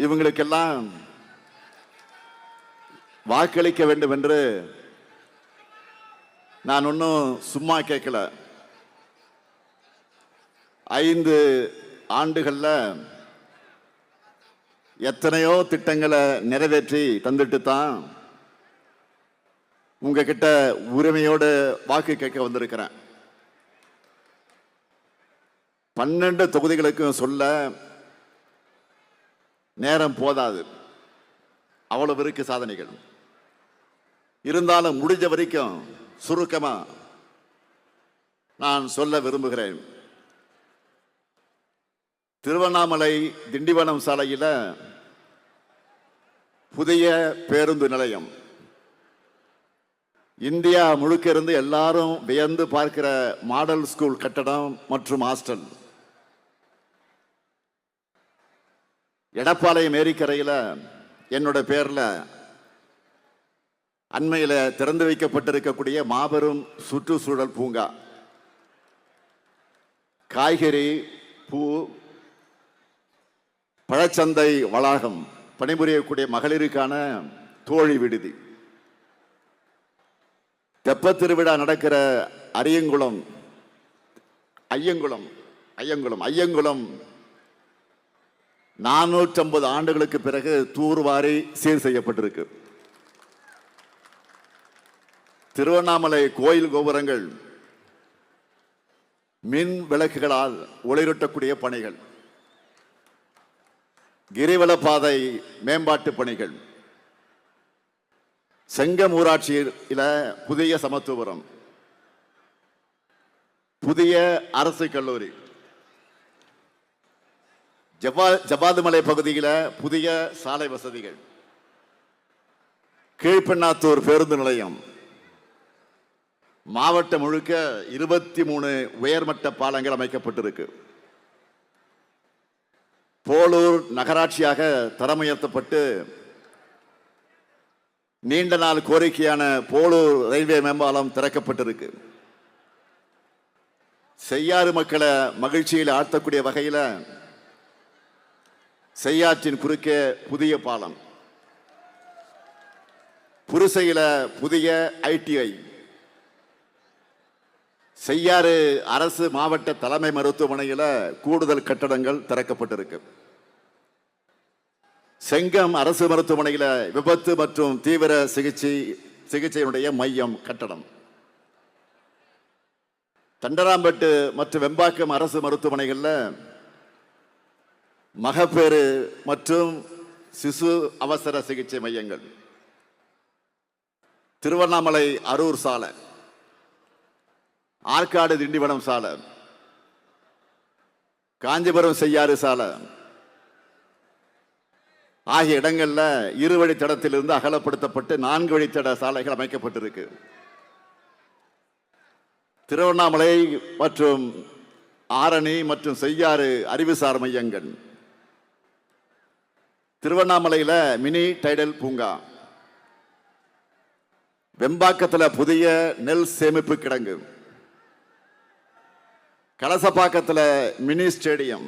இவங்களுக்கெல்லாம் வாக்களிக்க வேண்டும் என்று நான் ஒன்றும் சும்மா கேட்கல. 5 ஆண்டுகள்ல எத்தனையோ திட்டங்களை நிறைவேற்றி தந்துட்டு தான் உங்ககிட்ட உரிமையோடு வாக்கு கேட்க வந்திருக்கிறேன். 12 தொகுதிகளுக்கும் சொல்ல நேரம் போதாது, அவ்வளவு இருக்கு சாதனைகள். இருந்தாலும் முடிஞ்ச வரைக்கும் சுருக்கமா நான் சொல்ல விரும்புகிறேன். திருவண்ணாமலை திண்டிவனம் சாலையில் புதிய பேருந்து நிலையம், இந்தியா முழுக்க இருந்து எல்லாரும் வியந்து பார்க்கிற மாடல் ஸ்கூல் கட்டடம் மற்றும் ஹாஸ்டல், எடப்பாளையம் ஏரிக்கரையில் என்னோட பேர்ல அண்மையில் திறந்து வைக்கப்பட்டிருக்கக்கூடிய மாபெரும் சுற்றுச்சூழல் பூங்கா, காய்கறி, பூ, பழச்சந்தை வளாகம், பணிபுரியக்கூடிய மகளிருக்கான தோழி விடுதி, தெப்ப திருவிழா நடக்கிற ஐயங்குளம் 450 ஆண்டுகளுக்கு பிறகு தூர்வாரி சீர் செய்யப்பட்டிருக்கு. திருவண்ணாமலை கோயில் கோபுரங்கள் மின் விளக்குகளால் ஒளிரூட்டக்கூடிய பணிகள், கிரிவல பாதை மேம்பாட்டு பணிகள், செங்கம் ஊராட்சியில் புதிய சமத்துவபுரம், புதிய அரசு கல்லூரி, ஜபாதுமலை பகுதியில் புதிய சாலை வசதிகள், கீழ்பெண்ணாத்தூர் பேருந்து நிலையம், மாவட்டம் முழுக்க 23 உயர்மட்ட பாலங்கள் அமைக்கப்பட்டிருக்கு. போலூர் நகராட்சியாக தரம் உயர்த்தப்பட்டு நீண்ட நாள் கோரிக்கையான போலூர் ரயில்வே மேம்பாலம் திறக்கப்பட்டிருக்கு. செய்யாறு மக்களை மகிழ்ச்சியில் ஆழ்த்தக்கூடிய வகையில் செய்யாற்றின் குறுக்கே புதிய பாலம், புருசையில் புதிய ITI, செய்யாறு அரசு மாவட்ட தலைமை மருத்துவமனையில் கூடுதல் கட்டடங்கள் திறக்கப்பட்டிருக்கு. செங்கம் அரசு மருத்துவமனையில் விபத்து மற்றும் தீவிர சிகிச்சையினுடைய மையம் கட்டடம், தண்டராம்பட்டு மற்றும் வெம்பாக்கம் அரசு மருத்துவமனைகளில் மகப்பேறு மற்றும் சிசு அவசர சிகிச்சை மையங்கள், திருவண்ணாமலை அரூர் சாலை, ஆற்காடு திண்டிவனம் சாலை, காஞ்சிபுரம் செய்யாறு சாலை ஆகிய இடங்கள்ல 2 வழித்தடத்திலிருந்து அகலப்படுத்தப்பட்டு 4 வழித்தட சாலைகள் அமைக்கப்பட்டிருக்கு. திருவண்ணாமலை மற்றும் ஆரணி மற்றும் செய்யாறு அறிவுசார் மையங்கள், திருவண்ணாமலையில் மினி டைடல் பூங்கா, வெம்பாக்கத்தில் புதிய நெல் சேமிப்பு கிடங்கு, கலசப்பாக்கத்தில் மினி ஸ்டேடியம்,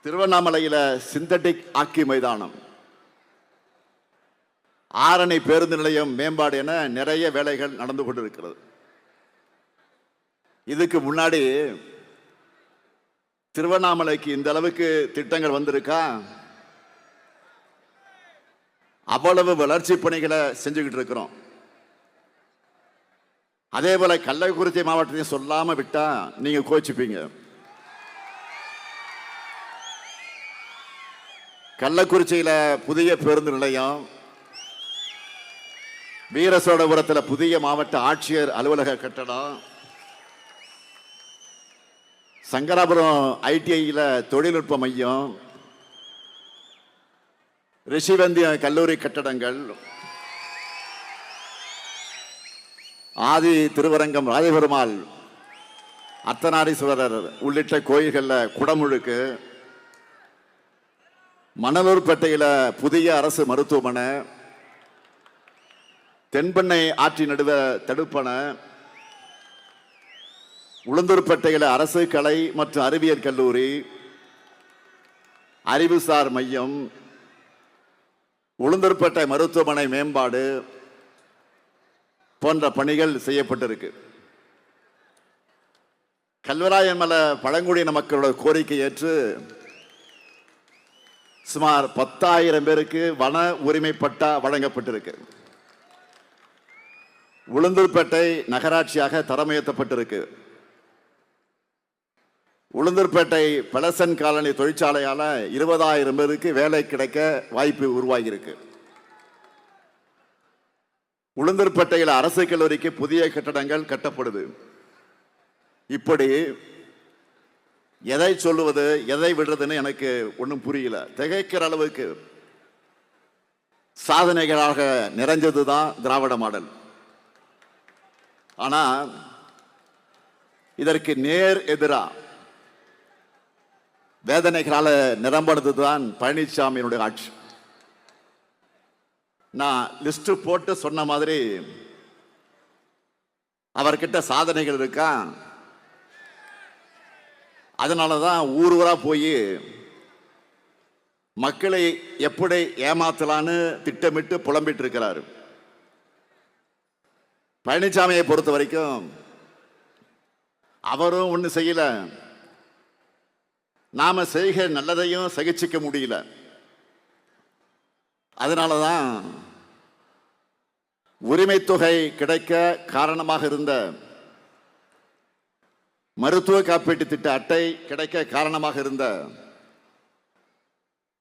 திருவண்ணாமலையில் சிந்தட்டிக் ஹாக்கி மைதானம், ஆரணி பேருந்து நிலையம் மேம்பாடு என நிறைய வேலைகள் நடந்து கொண்டிருக்கிறது. இதுக்கு முன்னாடி திருவண்ணாமலைக்கு இந்த அளவுக்கு திட்டங்கள் வந்திருக்கா? அவ்வளவு வளர்ச்சி பணிகளை செஞ்சுக்கிட்டு இருக்கிறோம். அதே போல கள்ளக்குறிச்சி மாவட்டத்தையும் சொல்லாம விட்டா நீங்க கோச்சிப்பீங்க. கள்ளக்குறிச்சியில புதிய பேருந்து நிலையம், வீரசோழபுரத்தில் புதிய மாவட்ட ஆட்சியர் அலுவலக கட்டடம், சங்கராபுரம் ITIயில் தொழில்நுட்ப மையம், ரிஷிவந்திய கல்லூரி கட்டடங்கள், ஆதி திருவரங்கம் ராஜபெருமாள் அர்த்தநாரீஸ்வரர் உள்ளிட்ட கோயில்களில் குடமுழுக்கு, மணலூர்பேட்டையில் புதிய அரசு மருத்துவமனை, தென்பெண்ணை ஆற்றி நடுவ தடுப்பணை, உளுந்தூர்பேட்டையில் அரசு கலை மற்றும் அறிவியல் கல்லூரி, அறிவுசார் மையம், உளுந்தூர்பேட்டை மருத்துவமனை மேம்பாடு போன்ற பணிகள் செய்யப்பட்டிருக்கு. கல்வராயன் மலை பழங்குடியின மக்களோட கோரிக்கை ஏற்று சுமார் 10,000 பேருக்கு வன உரிமை பட்டா வழங்கப்பட்டிருக்கு. உளுந்தூர்பேட்டை நகராட்சியாக தரம் உயர்த்தப்பட்டிருக்கு. உளுந்தூர்பேட்டை பலசன் காலனி தொழிற்சாலையால 20,000 பேருக்கு வேலை கிடைக்க வாய்ப்பு உருவாகியிருக்கு. உளுந்தூர்பேட்டையில் அரசு கல்லூரிக்கு புதிய கட்டடங்கள் கட்டப்படுது. இப்படி எதை சொல்லுவது எதை விடுறதுன்னு எனக்கு ஒன்றும் புரியல. திகைக்கிற அளவுக்கு சாதனைகளாக நிறைஞ்சதுதான் திராவிட மாடல். ஆனா இதற்கு நேர் எதிரா வேதனைகளால நிரம்பினதுதான் பழனிசாமியினுடைய ஆட்சி. நான் லிஸ்ட் போட்டு சொன்ன மாதிரி அவர்கிட்ட சாதனைகள் இருக்கா. அதனாலதான் ஊர் ஊரா போய் மக்களை எப்படி ஏமாத்தலான்னு திட்டமிட்டு புலம்பிட்டு இருக்கிறாரு. பழனிசாமியை பொறுத்த வரைக்கும் அவரும் ஒன்றும் செய்யல. நாம செய்கிற நல்லதையும் சகிச்சிக்க முடியல. அதனாலதான் உரிமை தொகை கிடைக்க காரணமாக இருந்த மருத்துவ காப்பீட்டு திட்ட அட்டை கிடைக்க காரணமாக இருந்த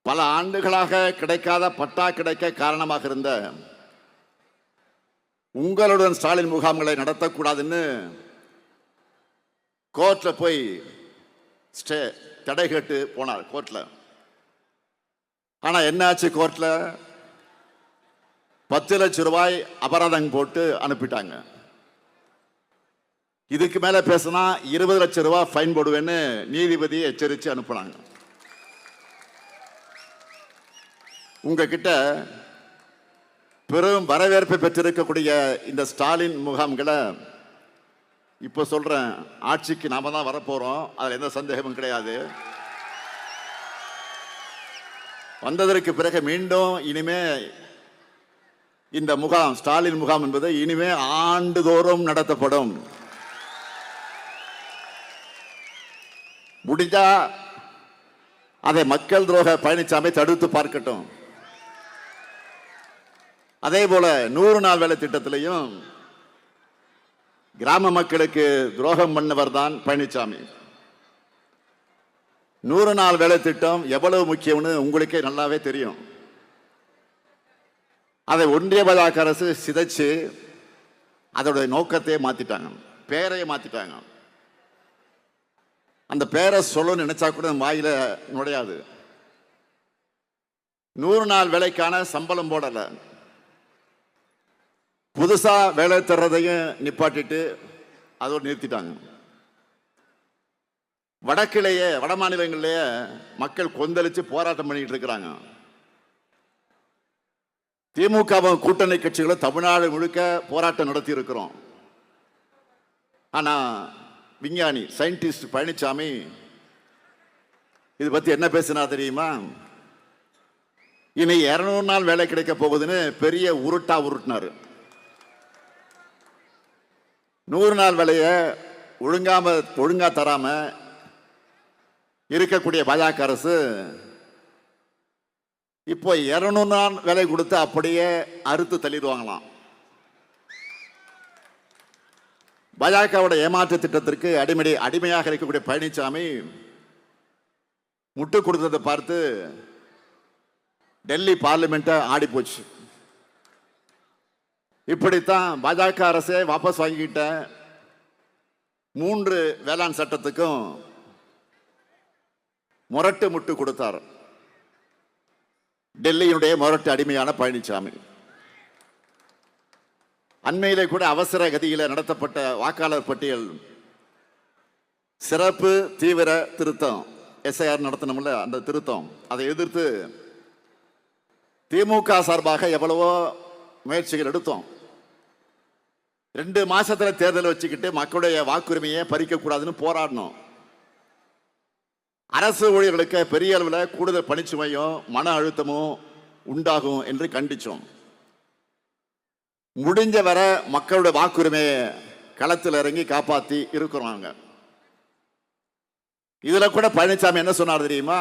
பல ஆண்டுகளாக கிடைக்காத பட்டா கிடைக்க காரணமாக இருந்த உங்களுடன் ஸ்டாலின் முகாம்களை நடத்தக்கூடாதுன்னு கோர்ட்ல போய் தடை கேட்டு போனார் கோர்ட்ல. ஆனா என்னாச்சு? கோர்ட்ல 10 லட்சம் ரூபாய் அபராதம் போட்டு அனுப்பிட்டாங்க. இதுக்கு மேல பேசினா 20 லட்சம் ரூபாய் ஃபைன் போடுவேன்னு நீதிபதி எச்சரித்து அனுப்புனாங்க. உங்ககிட்ட பெரும் வரவேற்பை பெற்றிருக்கக்கூடிய இந்த ஸ்டாலின் முகாம்களை இப்ப சொல்றேன், ஆட்சிக்கு நாம தான் வரப்போறோம், அதுல எந்த சந்தேகமும் கிடையாது. வந்ததற்கு பிறகு மீண்டும் இனிமே இந்த முகாம், ஸ்டாலின் முகாம் என்பது இனிமே ஆண்டுதோறும் நடத்தப்படும். முடிஞ்சா அதை மக்கள் துரோக பழனிசாமி தடுத்து பார்க்கட்டும். அதே போல 100 நாள் வேலை திட்டத்திலையும் கிராம மக்களுக்கு துரோகம் பண்ணவர் தான் பழனிசாமி. 100 நாள் வேலை திட்டம் எவ்வளவு முக்கியம்னு உங்களுக்கே நல்லாவே தெரியும். அதை ஒன்றிய பாஜக அரசு சிதைச்சு அதோட நோக்கத்தையே மாத்திட்டாங்க, பேரையே மாத்திட்டாங்க. அந்த பேரை சொல்ல நினைச்சா கூட வாயில நுழையாது. 100 நாள் வேலைக்கான சம்பளம் போடல, புதுசா வேலை தர்றதையும் நிப்பாட்டிட்டு அதோடு நிறுத்திட்டாங்க. வடக்கிலேயே, வட மாநிலங்களிலேயே மக்கள் கொந்தளிச்சு போராட்டம் பண்ணிட்டு இருக்கிறாங்க. திமுக கூட்டணி கட்சிகளும் தமிழ்நாடு முழுக்க போராட்டம் நடத்தி இருக்கிறோம். ஆனா விஞ்ஞானி சயின்டிஸ்ட் பழனிசாமி இது பத்தி என்ன பேசினா தெரியுமா? இனி 200 நாள் வேலை கிடைக்க போகுதுன்னு பெரிய உருட்டா உருட்டினாரு. 100 நாள் வேலைய ஒழுங்கா தராம இருக்கக்கூடிய பாஜக அரசு இப்போ 200 நாள் வேலை கொடுத்து அப்படியே அறுத்து தள்ளிடுவாங்களாம். பாஜகவோட ஏமாற்று திட்டத்திற்கு அடிமையாக இருக்கக்கூடிய பழனிசாமி முட்டு கொடுத்ததை பார்த்து டெல்லி பார்லிமெண்ட் ஆடி போச்சு. இப்படித்தான் பாஜக அரசே வாபஸ் வாங்கிக்கிட்ட 3 வேளாண் சட்டத்துக்கும் முரட்டு முட்டு கொடுத்தார் டெல்லியினுடைய முரட்டு அடிமையான பழனிசாமி. அண்மையிலே கூட அவசர கதியில நடத்தப்பட்ட வாக்காளர் பட்டியல் சிறப்பு தீவிர திருத்தம், எஸ்ஐஆர் நடத்தணும்ல, அந்த திருத்தம், அதை எதிர்த்து திமுக சார்பாக எவ்வளவோ முயற்சிகள் எடுத்தோம். 2 மாசத்துல தேர்தல் வச்சுக்கிட்டு மக்களுடைய வாக்குரிமையை பறிக்க கூடாதுன்னு போராடணும். அரசு ஊழியர்களுக்கு பெரிய அளவில் கூடுதல் பணிச்சுமையும் மன அழுத்தமும் உண்டாகும் என்று கண்டிச்சோம். முடிஞ்ச வர மக்களுடைய வாக்குரிமையை களத்தில் இறங்கி காப்பாற்றி இருக்கிறாங்க. இதுல கூட பழனிசாமி என்ன சொன்னார் தெரியுமா?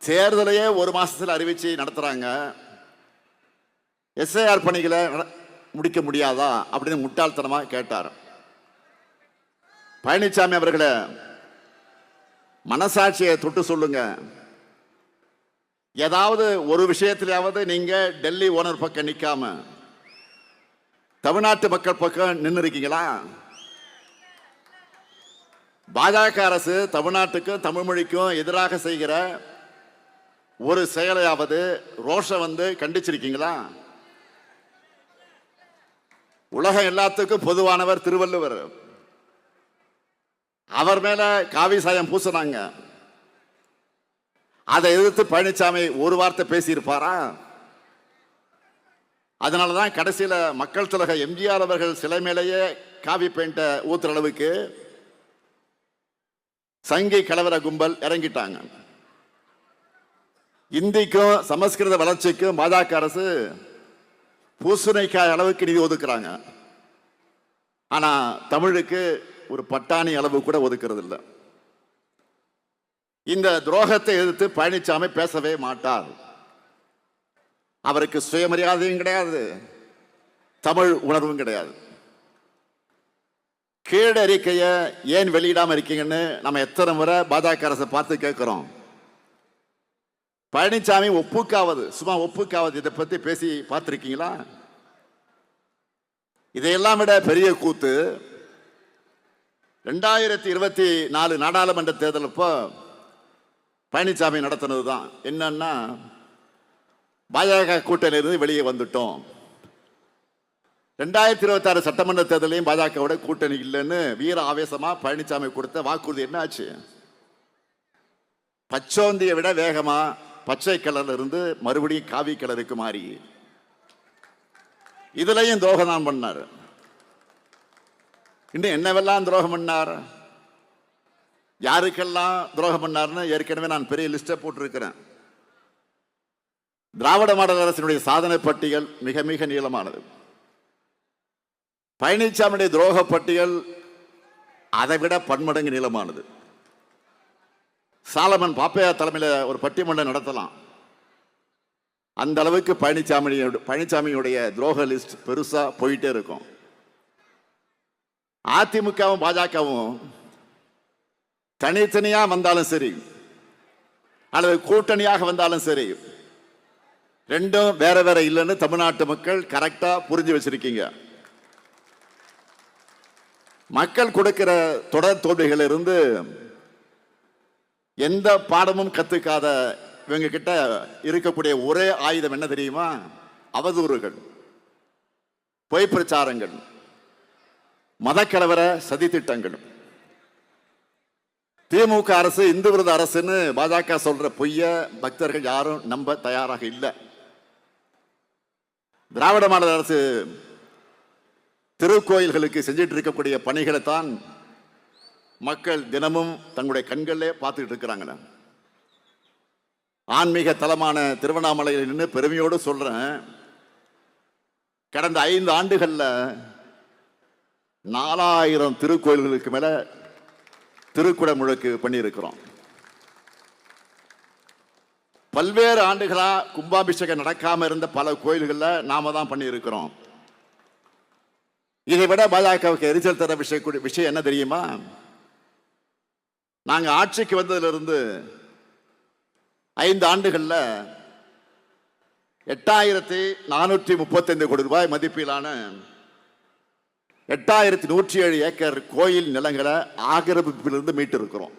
தேர்தலையே ஒரு மாசத்துல அறிவிச்சு நடத்துறாங்க, எஸ்ஐஆர் பணிகளை முடிக்க முடியாதா அப்படின்னு முட்டாள்தனமா கேட்டார். பழனிசாமி அவர்களை மனசாட்சியை தொட்டு சொல்லுங்க, ஏதாவது ஒரு விஷயத்திலாவது நீங்க டெல்லி ஓனர் பக்கம் நிக்காம தமிழ்நாட்டு மக்கள் பக்கம் நின்று இருக்கீங்களா? பாஜக அரசு தமிழ்நாட்டுக்கும் தமிழ் மொழிக்கும் எதிராக செய்கிற ஒரு செயலையாவது ரோஷம் வந்து கண்டிச்சிருக்கீங்களா? உலகம் எல்லாத்துக்கும் பொதுவானவர் திருவள்ளுவர். அவர் மேல காவி சாயம் பூசினாங்க. அதை எதிர்த்து பழனிசாமி ஒரு வார்த்தை பேசியிருப்பாரா? அதனாலதான் கடைசியில மக்கள் திலக எம்ஜிஆர் அவர்கள் சிலை மேலேயே காவி பெயிண்ட ஊத்துற அளவுக்கு சங்கி கலவர கும்பல் இறங்கிட்டாங்க. இந்திக்கும் சமஸ்கிருத வளர்ச்சிக்கும் பாஜக அரசு பூசணிக்காய் அளவுக்கு நிதி ஒதுக்குறாங்க. ஆனா தமிழுக்கு ஒரு பட்டாணி அளவு கூட ஒதுக்குறது இல்லை. இந்த துரோகத்தை எதிர்த்து பழனிசாமி பேசவே மாட்டார். அவருக்கு சுயமரியாதையும் கிடையாது, தமிழ் உணர்வும் கிடையாது. கீழ் அறிக்கையை ஏன் வெளியிடாம இருக்கீங்கன்னு நம்ம எத்தனை முறை பாஜக அரசை பார்த்து கேட்கிறோம். பழனிசாமி ஒப்புக்காவது, சும்மா ஒப்புக்காவது இதை பத்தி பேசி பார்த்திருக்கீங்களா? இதையெல்லாம் விட பெரிய கூத்து 2024 நாடாளுமன்ற தேர்தல் அப்போ பழனிசாமி நடத்தினது தான். என்னன்னா, பாஜக கூட்டணியிலிருந்து வெளியே வந்துட்டோம், 2026 சட்டமன்ற தேர்தலையும் பாஜகவோட கூட்டணி இல்லைன்னு வீர ஆவேசமா பழனிசாமி கொடுத்த வாக்குறுதி என்ன ஆச்சு? பச்சோந்தியை விட வேகமா பச்சை கலர்ல இருந்து மறுபடியும் காவி கலருக்கு மாறி இதுலயும் துரோகம் தான் பண்ணார். இன்னும் என்னவெல்லாம் துரோகம் பண்ணார், யாருக்கெல்லாம் துரோகம் பண்ணார்னு ஏற்கனவே நான் பெரிய லிஸ்டை போட்டிருக்கிறேன். திராவிட மாடல் அரசினுடைய சாதனை பட்டியல் மிக மிக நீளமானது. பழனிசாமியுடைய துரோக பட்டியல் அதை விட பன்மடங்கு நீளமானது. சாலமன் பாப்பையா தலைமையில் ஒரு பட்டிமன்றம் நடத்தலாம். அந்த அளவுக்கு பழனிசாமியுடைய துரோக லிஸ்ட் பெருசா போயிட்டே இருக்கும். அதிமுகவும் பாஜகவும் தனித்தனியா வந்தாலும் சரி அல்லது கூட்டணியாக வந்தாலும் சரி, ரெண்டும் வேற வேற இல்லைன்னு தமிழ்நாட்டு மக்கள் கரெக்டா புரிஞ்சு வச்சிருக்கீங்க. மக்கள் கொடுக்கிற தொடர் தோல்விகள் இருந்து எந்த பாடமும் கத்துக்காத இவங்க கிட்ட இருக்கக்கூடிய ஒரே ஆயுதம் என்ன தெரியுமா? அவதூறுகள், பொய் பிரச்சாரங்கள், மதக்கலவர சதி திட்டங்கள். திமுக அரசு இந்து விரோத அரசுன்னு பாஜக சொல்ற பொய்ய பக்தர்கள் யாரும் நம்ப தயாராக இல்லை. திராவிட மாடல் அரசு திருக்கோயில்களுக்கு செஞ்சிட்டு இருக்கக்கூடிய பணிகளை தான் மக்கள் தினமும் தங்களுடைய கண்களே பார்த்துட்டு இருக்கிறாங்க. ஆன்மீக தலமான திருவண்ணாமலையில் நின்று பெருமையோடு சொல்றேன், கடந்த 5 ஆண்டுகள்ல 4000 திருக்கோயில்களுக்கு மேல திருக்குட முழக்கு பண்ணியிருக்கிறோம். பல்வேறு ஆண்டுகளா கும்பாபிஷேகம் நடக்காம இருந்த பல கோயில்கள்ல நாம தான் பண்ணியிருக்கிறோம். இதை விட பாஜகவுக்கு எரிச்சல் தர விஷயம் என்ன தெரியுமா? நாங்க ஆட்சிக்கு வந்ததிலிருந்து 5 ஆண்டுகள்ல 8435 கோடி ரூபாய் மதிப்பிலான 8107 ஏக்கர் கோயில் நிலங்களை ஆக்கிரமிப்பிலிருந்து மீட்டு இருக்கிறோம்.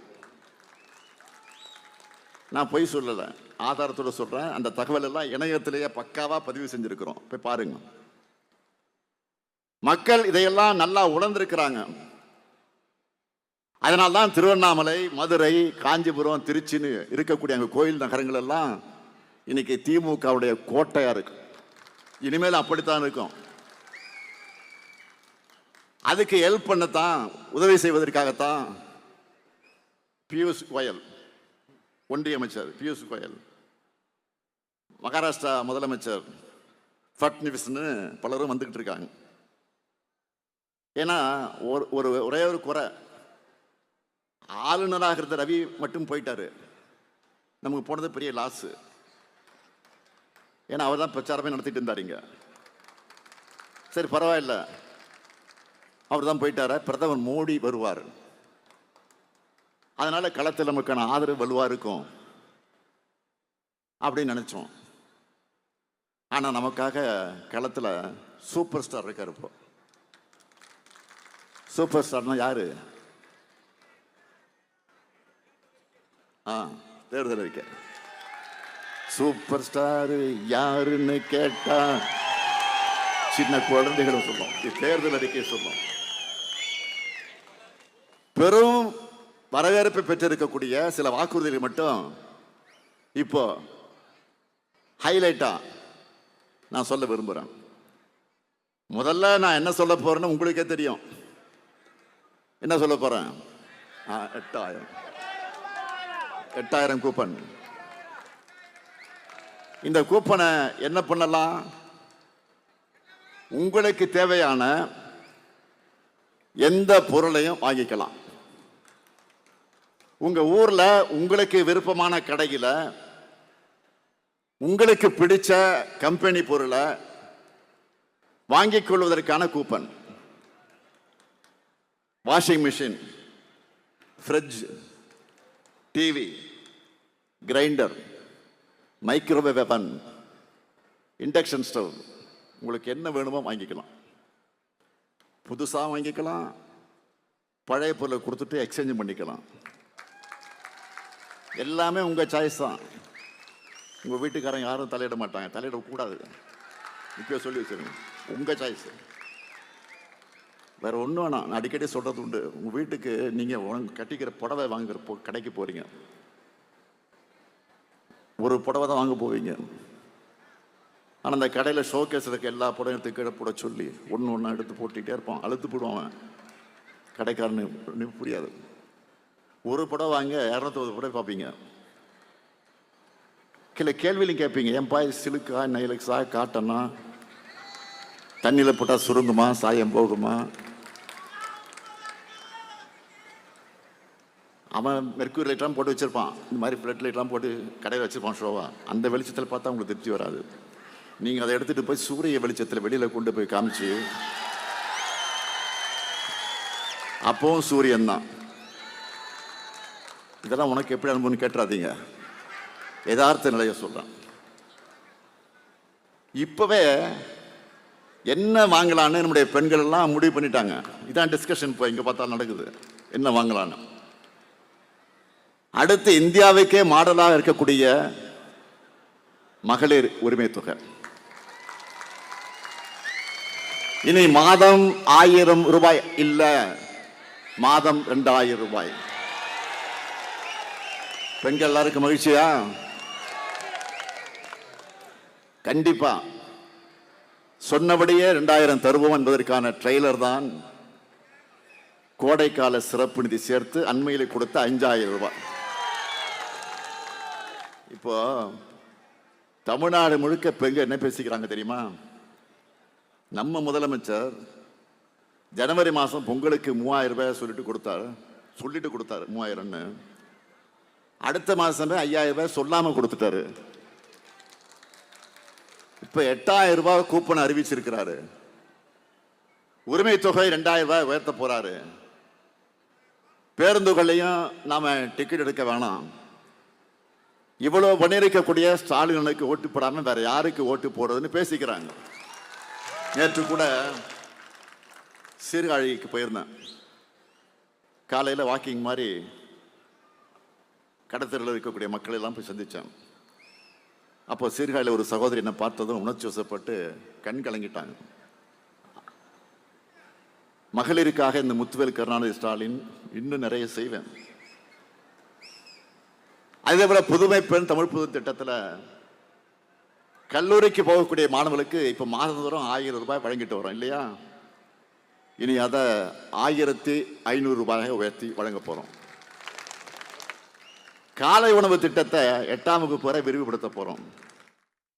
நான் பொய் சொல்லல, ஆதாரத்தோட சொல்றேன். அந்த தகவல் எல்லாம் இணையத்திலேயே பக்காவா பதிவு செஞ்சிருக்கிறோம், போய் பாருங்க. மக்கள் இதையெல்லாம் நல்லா உணர்ந்திருக்கிறாங்க. அதனால்தான் திருவண்ணாமலை, மதுரை, காஞ்சிபுரம், திருச்சின்னு இருக்கக்கூடிய அங்க கோயில் நகரங்கள் எல்லாம் இன்னைக்கு திமுகவுடைய கோட்டையா இருக்கு. இனிமேல் அப்படித்தான் இருக்கும். அதுக்கு ஹெல்ப் பண்ணத்தான், உதவி செய்வதற்காகத்தான் பியூஷ் கோயல், ஒன்றிய அமைச்சர் பியூஷ் கோயல், மகாராஷ்டிரா முதலமைச்சர் ஃபட்னவிஸ்னு பலரும் வந்துக்கிட்டு இருக்காங்க. ஏன்னா ஒரே ஒரு குறை, ஆளுநராக இருந்த ரவி மட்டும் போயிட்டாரு. நமக்கு போனது பெரிய லாஸு. ஏன்னா அவர் தான் பிரச்சாரமே நடத்திட்டு இருந்தாருங்க. சரி பரவாயில்ல, அவர் தான் போயிட்டார, பிரதமர் மோடி வருவார், அதனால களத்தில் நமக்கான ஆதரவு வலுவா இருக்கும் அப்படின்னு நினைச்சோம். ஆனா நமக்காக களத்தில் சூப்பர் ஸ்டார் இருக்காரு. இப்போ சூப்பர் ஸ்டார்னா யாரு? தேர்தல் அறிக்கை. சூப்பர் ஸ்டார் யாருன்னு கேட்டா சின்ன குழந்தைகளும் சொல்லும், தேர்தல் அறிக்கை சொல்லும். பெரும் வரவேற்பை பெற்றிருக்கக்கூடிய சில வாக்குறுதிகள் மட்டும் இப்போ ஹைலைட்டா நான் சொல்ல விரும்புறேன். முதல்ல நான் என்ன சொல்ல போறேன்னு உங்களுக்கே தெரியும். என்ன சொல்ல போறேன்? 8000 கூப்பன். இந்த கூப்பனை என்ன பண்ணலாம்? உங்களுக்கு தேவையான எந்த பொருளையும் வாங்கிக்கலாம். உங்க ஊர்ல உங்களுக்கு விருப்பமான கடையில உங்களுக்கு பிடிச்ச கம்பெனி பொருளை வாங்கிக் கொள்வதற்கான coupon. Washing machine, fridge, TV, grinder, microwave weapon, induction stove, உங்களுக்கு என்ன வேணுமோ வாங்கிக்கலாம். புதுசாக வாங்கிக்கலாம், பழைய பொருளை கொடுத்துட்டு எக்ஸ்சேஞ்ச் பண்ணிக்கலாம். எல்லாமே உங்க சாய்ஸ் தான். உங்க வீட்டுக்காரங்க யாரும் தலையிட மாட்டாங்க, தலையிடக்கூடாது. இப்போ சொல்லி வச்சிருங்க, உங்க சாய்ஸ். வேற ஒன்றும் வேணாம். நான் அடிக்கடி சொல்றது உண்டு, உங்க வீட்டுக்கு நீங்க கட்டிக்கிற புடவை வாங்குற கடைக்கு போறீங்க, ஒரு புடவை தான் வாங்க போவீங்க. ஆனால் அந்த கடையில் ஷோகேஸ் இருக்க எல்லா புடவையும் எடுத்து கீழே போட சொல்லி ஒன்று ஒன்றா எடுத்து போட்டுக்கிட்டே இருப்பான். அழுத்து போடுவான் கடைக்காரனு, புரியாது. ஒரு புடவை வாங்க 250 புடவை பார்ப்பீங்க. கீழே கேள்வியிலும் கேட்பீங்க, என் பாய் சிலுக்கா, நைலக்ஸா, காட்டனா, தண்ணியில் போட்டால் சுருங்குமா, சாயம் போகுமா? அவன் மெர்க்யூரி லைட்லாம் போட்டு வச்சிருப்பான், இந்த மாதிரி ஃப்ளட் லைட்லாம் போட்டு கடையில் வச்சிருப்பான் ஷோவா. அந்த வெளிச்சத்தில் பார்த்தா உங்களுக்கு திருப்தி வராது. நீங்கள் அதை எடுத்துகிட்டு போய் சூரிய வெளிச்சத்தில் வெளியில் கொண்டு போய் காமிச்சு அப்பவும் சூரியன் தான். இதெல்லாம் உனக்கு எப்படி அனுபவம்னு கேட்டுறாதீங்க, யதார்த்த நிலையை சொல்கிறேன். இப்போவே என்ன வாங்கலான்னு நம்முடைய பெண்கள் எல்லாம் முடிவு பண்ணிட்டாங்க. இதான் டிஸ்கஷன் இப்போ இங்கே பார்த்தாலும் நடக்குது, என்ன வாங்கலான்னு. அடுத்து இந்தியாவுக்கே மாடலாக இருக்கக்கூடிய மகளிர் உரிமை தொகை. இனி மாதம் 1000 ரூபாய் இல்ல, மாதம் 2000 ரூபாய். பெண்கள் எல்லாருக்கும் மகிழ்ச்சியா? கண்டிப்பா சொன்னபடியே 2000 தருவோம் என்பதற்கான ட்ரெய்லர் தான் கோடைக்கால சிறப்பு நிதி சேர்த்து அண்மையில் கொடுத்த 5000 ரூபாய். இப்போ தமிழ்நாடு முழுக்க பெண்கள் என்ன பேசிக்கிறாங்க தெரியுமா? நம்ம முதலமைச்சர் ஜனவரி மாதம் பொங்கலுக்கு 3000 ரூபாய் சொல்லிட்டு கொடுத்தாரு 3000ன்னு. அடுத்த மாதமே 5000 ரூபாய் சொல்லாம கொடுத்துட்டாரு. இப்ப 8000 ரூபாய் கூப்பன் அறிவிச்சிருக்கிறாரு. உரிமை தொகை 2000 ரூபாய் உயர்த்த போறாரு. பேருந்துகளையும் நாம டிக்கெட் எடுக்க வேணாம். இவ்வளவு பண்ணியிருக்கக்கூடிய ஸ்டாலினுக்கு ஓட்டு போடாம வேற யாருக்கு ஓட்டு போடுறதுன்னு பேசிக்கிறாங்க. நேற்று கூட சீர்காழிக்கு போயிருந்தேன். காலையில் வாக்கிங் மாதிரி கடத்தலில் இருக்கக்கூடிய மக்களை எல்லாம் போய் சந்தித்தேன். அப்போ சீர்காழியில் ஒரு சகோதரி என்னை பார்த்ததும் உணர்ச்சி வசப்பட்டு கண் கலங்கிட்டாங்க. மகளிருக்காக இந்த முத்துவேல் கருணாநிதி ஸ்டாலின் இன்னும் நிறைய செய்வேன். அதே போல புதுமை பெண் தமிழ் புது திட்டத்தில் கல்லூரிக்கு போகக்கூடிய மாணவர்களுக்கு இப்போ மாதந்தோறும் 1000 ரூபாய் வழங்கிட்டு வரோம் இல்லையா? இனி அதை 1500 ரூபாயாக உயர்த்தி வழங்க போகிறோம். காலை உணவு திட்டத்தை 8ஆம் வகுப்பு வரை விரிவுபடுத்த போறோம்.